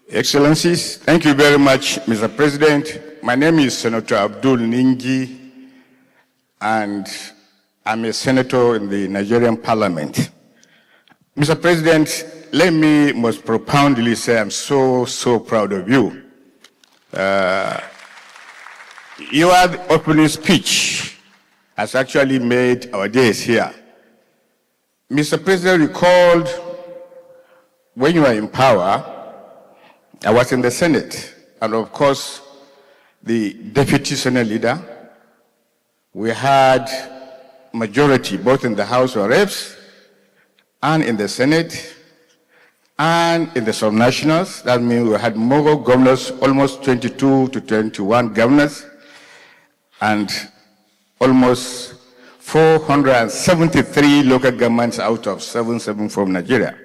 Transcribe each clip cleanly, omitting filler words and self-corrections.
Excellencies, thank you very much, Mr. President. My name is Senator Abdul Ningi, and I'm a senator in the Nigerian Parliament. Mr. President, let me most profoundly say I'm so proud of you. Your opening speech has actually made our days here. Mr. President recalled when you were in power, I was in the Senate, and of course, the Deputy Senate Leader. We had majority both in the House of Reps and in the Senate and in the subnationals. That means we had more governors, almost 22 to 21 governors, and almost 473 local governments out of 774 from Nigeria.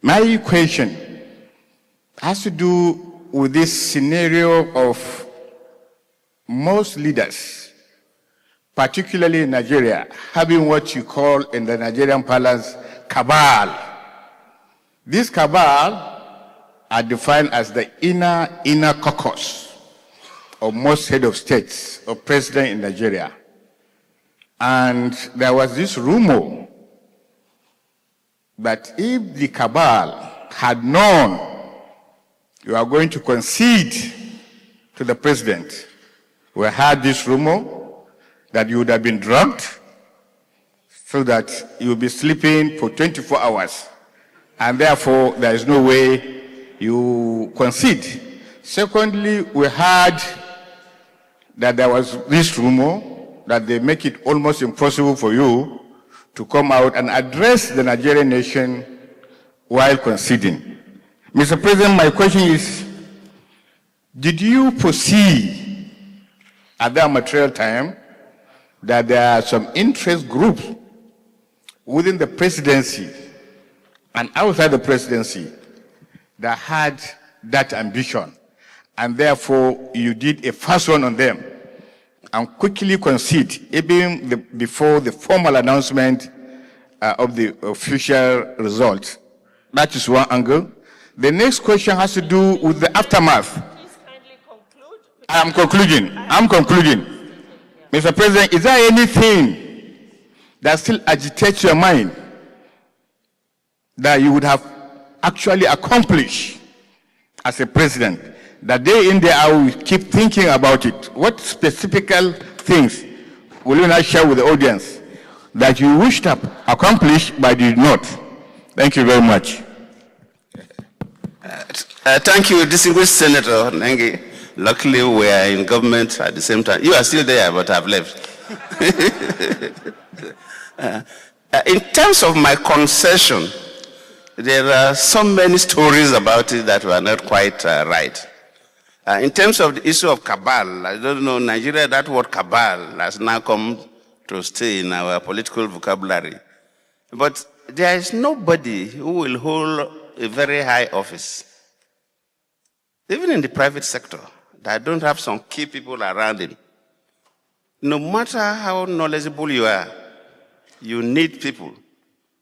My question has to do with this scenario of most leaders, particularly in Nigeria, having what you call in the Nigerian parlance, cabal. This cabal are defined as the inner caucus of most head of states or president in Nigeria. And there was this rumor that if the cabal had known you are going to concede to the president, we had this rumor that you would have been drugged so that you will be sleeping for 24 hours. And therefore, there is no way you concede. Secondly, we heard that there was this rumor that they make it almost impossible for you to come out and address the Nigerian nation while conceding. Mr. President, my question is, did you foresee at that material time that there are some interest groups within the presidency and outside the presidency that had that ambition, and therefore you did a fast one on them and quickly concede even before the formal announcement of the official result? That is one angle. The next question has to do with the aftermath. Please kindly conclude. I'm concluding. Mr. President, is there anything that still agitates your mind that you would have actually accomplished as a president, that day in, day out, we keep thinking about it? What specific things will you not share with the audience that you wish to accomplish but did not? Thank you very much. Thank you, distinguished Senator Ningi. Luckily, we are in government at the same time. You are still there, but I've left. In terms of my concession, there are so many stories about it that were not quite right. In terms of the issue of cabal, I don't know, Nigeria, that word cabal has now come to stay in our political vocabulary. But there is nobody who will hold a very high office, even in the private sector, that don't have some key people around him. No matter how knowledgeable you are, you need people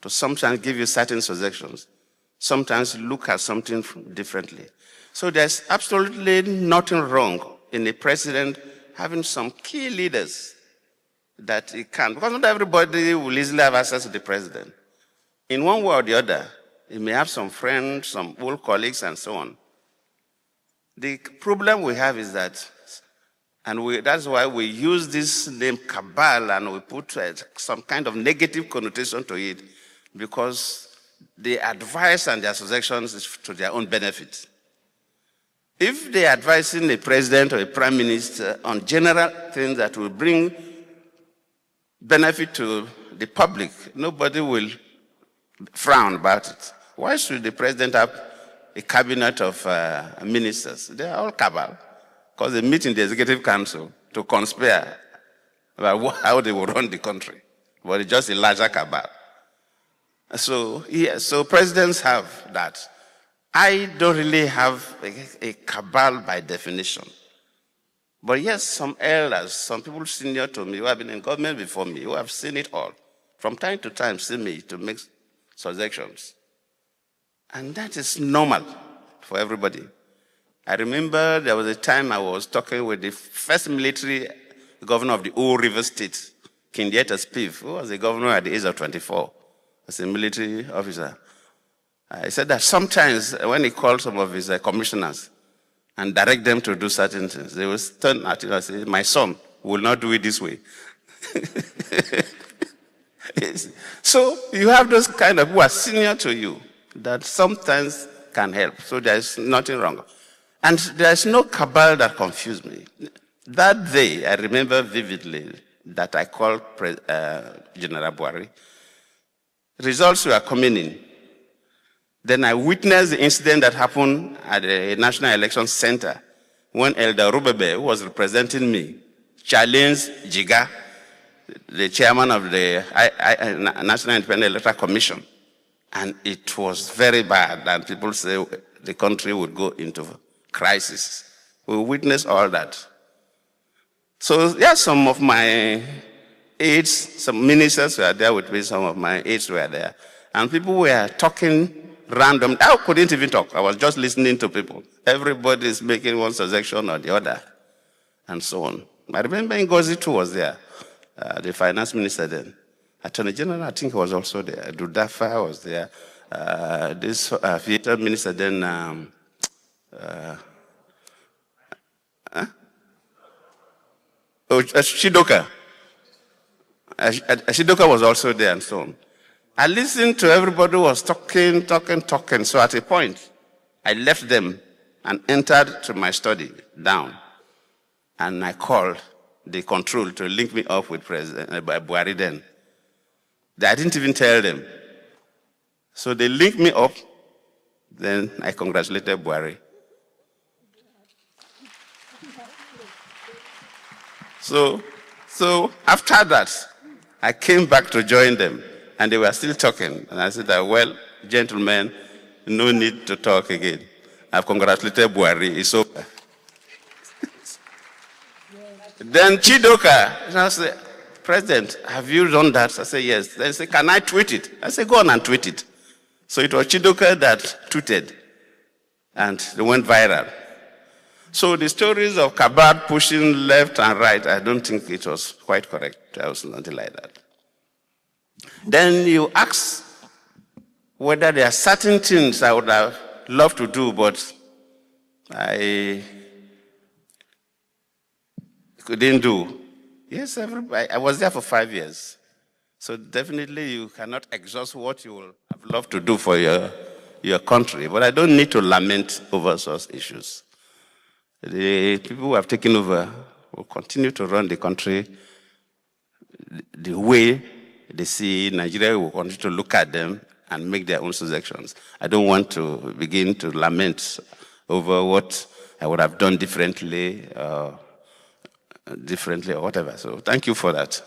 to sometimes give you certain suggestions, sometimes look at something differently. So there's absolutely nothing wrong in a president having some key leaders that he can, because not everybody will easily have access to the president. In one way or the other, he may have some friends, some old colleagues, and so on. The problem we have is that, and that's why we use this name cabal and we put some kind of negative connotation to it, because the advice and their suggestions is to their own benefit. If they are advising a president or a prime minister on general things that will bring benefit to the public, nobody will frown about it. Why should the president have a cabinet of ministers? They are all cabal, because they meet in the executive council to conspire about how they will run the country. But it's just a larger cabal. So, yeah, so presidents have that. I don't really have a cabal by definition. But yes, some elders, some people senior to me who have been in government before me, who have seen it all, from time to time see me to make suggestions. And that is normal for everybody. I remember there was a time I was talking with the first military governor of the old River State, King Spiv, who was a governor at the age of 24, as a military officer. He said that sometimes when he called some of his commissioners and direct them to do certain things, they will turn at him and say, my son will not do it this way. So you have those kind of who are senior to you that sometimes can help. So there is nothing wrong. And there is no cabal that confused me. That day, I remember vividly that I called General Buhari. Results were coming in. Then I witnessed the incident that happened at the National Election Center when Elder Rubebe, who was representing me, challenged Jiga, the chairman of the National Independent Electoral Commission. And it was very bad, and people say the country would go into crisis. We witnessed all that. So, yeah, some of my aides, some ministers were there with me, some of my aides were there. And people were talking random. I couldn't even talk. I was just listening to people. Everybody is making one suggestion or the other, and so on. I remember Ngozi too was there, the finance minister then. Attorney General, I think he was also there. Dudafa was there. This theater minister then, Shidoka. Shidoka was also there and so on. I listened to everybody who was talking. So at a point, I left them and entered to my study down. And I called the control to link me up with President Buhari then. I didn't even tell them. So they linked me up. Then I congratulated Buhari. So after that, I came back to join them, and they were still talking. And I said, well, gentlemen, no need to talk again. I've congratulated Buhari. It's over. Then Chidoka, I said, President, have you done that? I said, yes. They said, can I tweet it? I said, go on and tweet it. So it was Chidoka that tweeted, and they went viral. So the stories of Cabal pushing left and right, I don't think it was quite correct. There was nothing like that. Then you ask whether there are certain things I would have loved to do, but I couldn't do. Yes, I was there for 5 years. So definitely you cannot exhaust what you will have loved to do for your country. But I don't need to lament over such issues. The people who have taken over will continue to run the country the way they see Nigeria. Will continue to look at them and make their own suggestions. I don't want to begin to lament over what I would have done differently or whatever. So thank you for that.